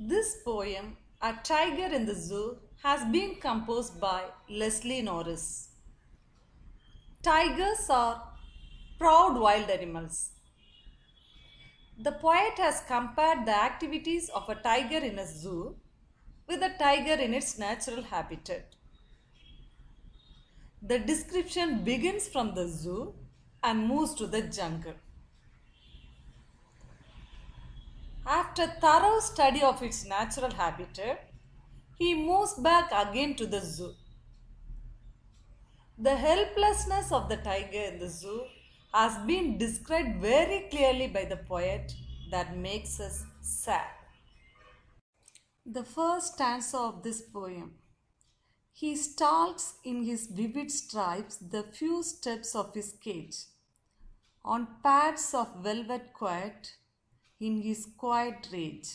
This poem, A Tiger in the Zoo, has been composed by Leslie Norris. Tigers are proud wild animals. The poet has compared the activities of a tiger in a zoo with a tiger in its natural habitat. The description begins from the zoo and moves to the jungle. After thorough study of its natural habitat, he moves back again to the zoo. The helplessness of the tiger in the zoo has been described very clearly by the poet that makes us sad. The first stanza of this poem. He stalks in his vivid stripes the few steps of his cage, on pads of velvet quiet, in his quiet rage.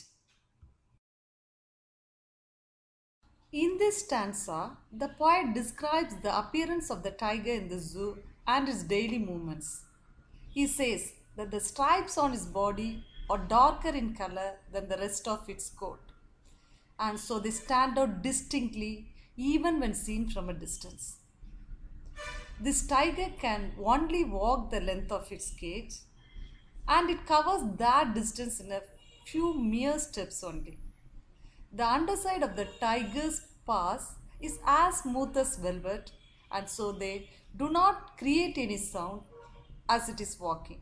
In this stanza, the poet describes the appearance of the tiger in the zoo and its daily movements. He says that the stripes on his body are darker in color than the rest of its coat, and so they stand out distinctly even when seen from a distance. This tiger can only walk the length of its cage, and it covers that distance in a few mere steps only. The underside of the tiger's paws is as smooth as velvet, and so they do not create any sound as it is walking.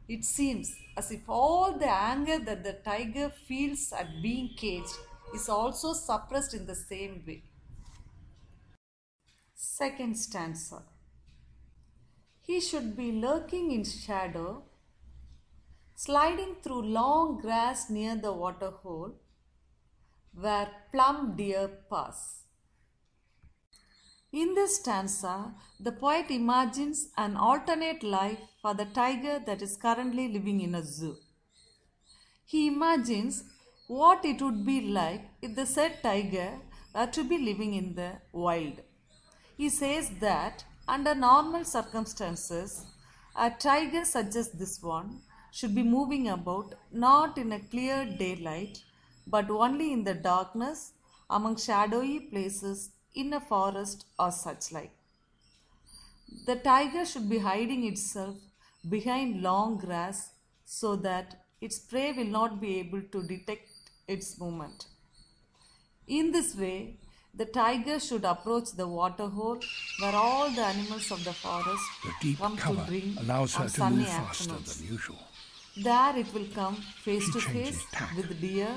It seems as if all the anger that the tiger feels at being caged is also suppressed in the same way. Second stanza. He should be lurking in shadow, sliding through long grass near the waterhole where plump deer pass. In this stanza, the poet imagines an alternate life for the tiger that is currently living in a zoo. He imagines what it would be like if the said tiger were to be living in the wild. He says that under normal circumstances, a tiger such as this one should be moving about not in a clear daylight, but only in the darkness among shadowy places in a forest or such like. The tiger should be hiding itself behind long grass so that its prey will not be able to detect its movement. In this way, the tiger should approach the waterhole where all the animals of the forest The deep come cover to drink allows her on to sunny move faster afternoons. than usual. There it will come face She to changes face tack. with deer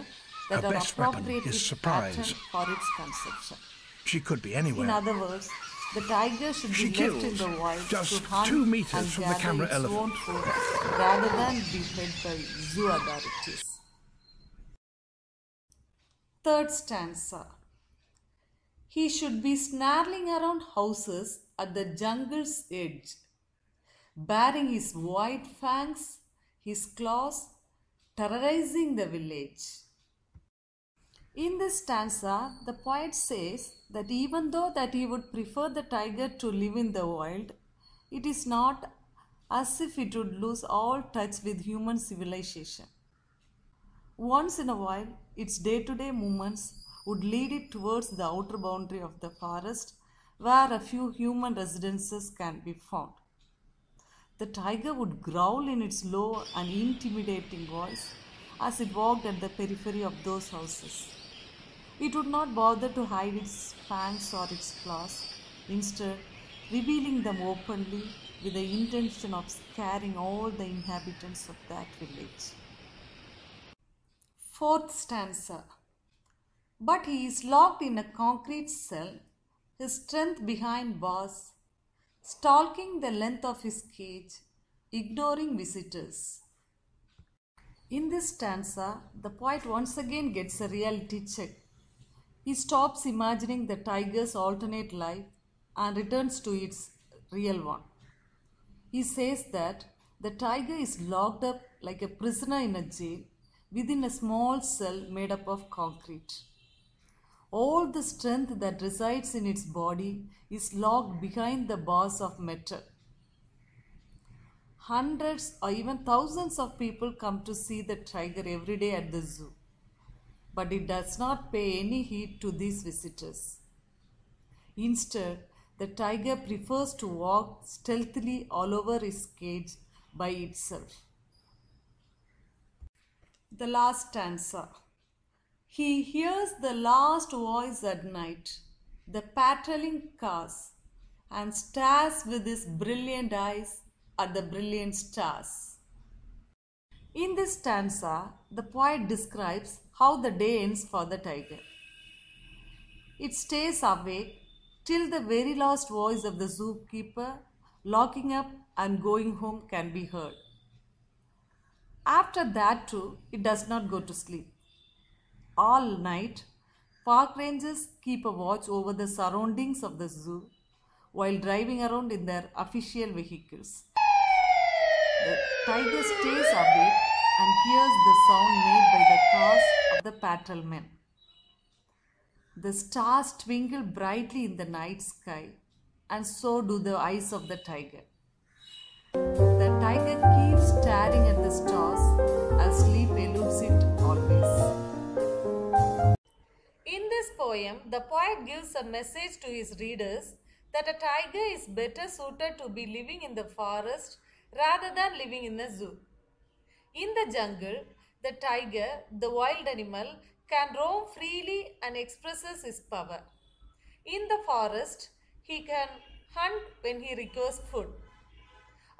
that Her are best weapon appropriately is surprise. patterned for its conception. She could be In anywhere. other words, the tiger should She be left in kills the wild just to hunt 2 meters and from the gather camera its elephant. own food rather than be fed by zoo authorities. Third stanza. He should be snarling around houses at the jungle's edge, baring his white fangs, his claws, terrorizing the village. In this stanza, the poet says that even though that he would prefer the tiger to live in the wild, it is not as if it would lose all touch with human civilization. Once in a while, its day-to-day movements would lead it towards the outer boundary of the forest where a few human residences can be found. The tiger would growl in its low and intimidating voice as it walked at the periphery of those houses. It would not bother to hide its fangs or its claws, instead revealing them openly with the intention of scaring all the inhabitants of that village. Fourth stanza. But he is locked in a concrete cell, his strength behind bars, stalking the length of his cage, ignoring visitors. In this stanza, the poet once again gets a reality check. He stops imagining the tiger's alternate life and returns to its real one. He says that the tiger is locked up like a prisoner in a jail within a small cell made up of concrete. All the strength that resides in its body is locked behind the bars of metal. Hundreds or even thousands of people come to see the tiger every day at the zoo. but it does not pay any heed to these visitors. Instead, the tiger prefers to walk stealthily all over his cage by itself. The last stanza. He hears the last voice at night, the patrolling cars, and stares with his brilliant eyes at the brilliant stars. In this stanza, the poet describes how the day ends for the tiger. It stays awake till the very last voice of the zookeeper locking up and going home can be heard. After that too, it does not go to sleep. All night, park rangers keep a watch over the surroundings of the zoo while driving around in their official vehicles. The tiger stays awake and hears the sound made by the cars of the patrolmen. The stars twinkle brightly in the night sky, and so do the eyes of the tiger. The tiger keeps staring at the stars as sleep eludes it always. In this poem, the poet gives a message to his readers that a tiger is better suited to be living in the forest rather than living in a zoo. In the jungle, the tiger, the wild animal, can roam freely and expresses his power. In the forest, he can hunt when he requires food.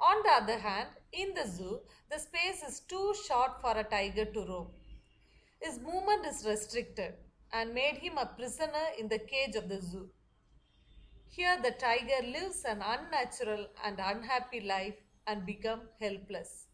On the other hand, in the zoo, the space is too short for a tiger to roam. His movement is restricted and made him a prisoner in the cage of the zoo. Here the tiger lives an unnatural and unhappy life and becomes helpless.